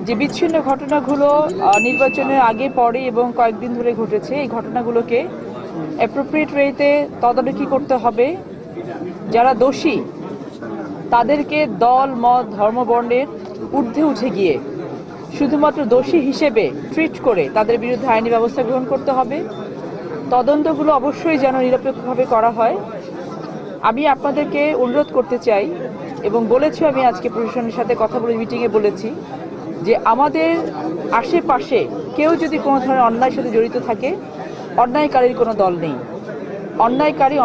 যে বিচ্ছিন্ন ঘটনাগুলো নির্বাচনের আগে পরে এবং কয়েকদিন ধরে ঘটেছে, এই ঘটনাগুলোকে অ্যাপ্রোপ্রিয়েট ওয়েতে তদারকি করতে হবে। যারা দোষী তাদেরকে দল মত ধর্ম বর্ণের ঊর্ধ্বে উঠে গিয়ে শুধুমাত্র দোষী হিসেবে ট্রিট করে তাদের বিরুদ্ধে আইনি ব্যবস্থা গ্রহণ করতে হবে। তদন্তগুলো অবশ্যই যেন নিরপেক্ষভাবে করা হয়। আমি আপনাদেরকে অনুরোধ করতে চাই এবং বলেছি, আমি আজকে প্রশাসনের সাথে কথা বলে মিটিংয়ে বলেছি যে আমাদের আশেপাশে কেউ যদি কোনো ধরনের অন্যায়ের সাথে জড়িত থাকে, অন্যায়কারীর কোনো দল নেই। অন্যায়কারী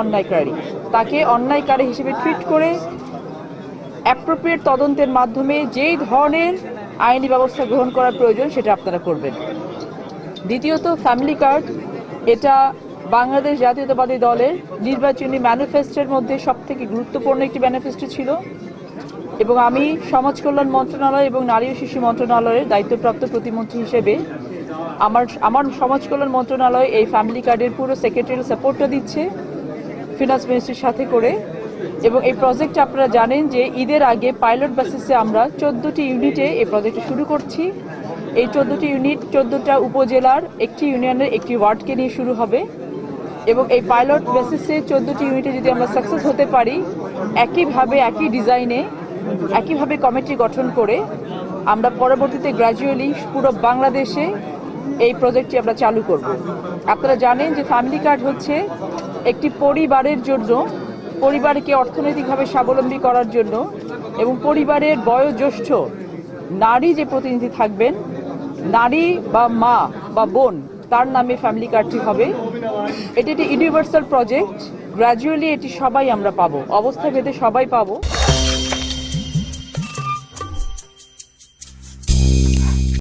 তাকে অন্যায়কারী হিসেবে ট্রিট করে অ্যাপ্রোপ্রিয়েট তদন্তের মাধ্যমে যেই ধরনের আইনি ব্যবস্থা গ্রহণ করার প্রয়োজন সেটা আপনারা করবেন। দ্বিতীয়ত, ফ্যামিলি কার্ড এটা বাংলাদেশ জাতীয়তাবাদী দলের নির্বাচনী ম্যানিফেস্টোর মধ্যে সবথেকে গুরুত্বপূর্ণ একটি ম্যানিফেস্টো ছিল এবং আমি সমাজ কল্যাণ মন্ত্রণালয় এবং নারী ও শিশু মন্ত্রণালয়ের দায়িত্বপ্রাপ্ত প্রতিমন্ত্রী হিসেবে আমার সমাজ কল্যাণ মন্ত্রণালয় এই ফ্যামিলি কার্ডের পুরো সেক্রেটারিয়াল সাপোর্টটা দিচ্ছে ফিনান্স মিনিস্ট্রির সাথে করে। এবং এই প্রজেক্ট আপনারা জানেন যে ঈদের আগে পাইলট বেসিসে আমরা 14টি ইউনিটে এই প্রজেক্টটা শুরু করছি। এই 14টি ইউনিট 14টা উপজেলার একটি ইউনিয়নের একটি ওয়ার্ডকে নিয়ে শুরু হবে এবং এই পাইলট বেসিসে 14টি ইউনিটে যদি আমরা সাকসেস হতে পারি, একইভাবে একই ডিজাইনে একইভাবে কমিটি গঠন করে আমরা পরবর্তীতে গ্র্যাজুয়ালি পুরো বাংলাদেশে এই প্রজেক্টটি আমরা চালু করব। আপনারা জানেন যে ফ্যামিলি কার্ড হচ্ছে একটি পরিবারের জন্য, পরিবারকে অর্থনৈতিকভাবে স্বাবলম্বী করার জন্য এবং পরিবারের বয়োজ্যেষ্ঠ নারী যে প্রতিনিধি থাকবেন, নারী বা মা বা বোন, তার নামে ফ্যামিলি কার্ডটি হবে। এটি একটি ইউনিভার্সাল প্রজেক্ট। গ্র্যাজুয়ালি এটি সবাই আমরা পাবো, অবস্থা ভেদে সবাই পাবো।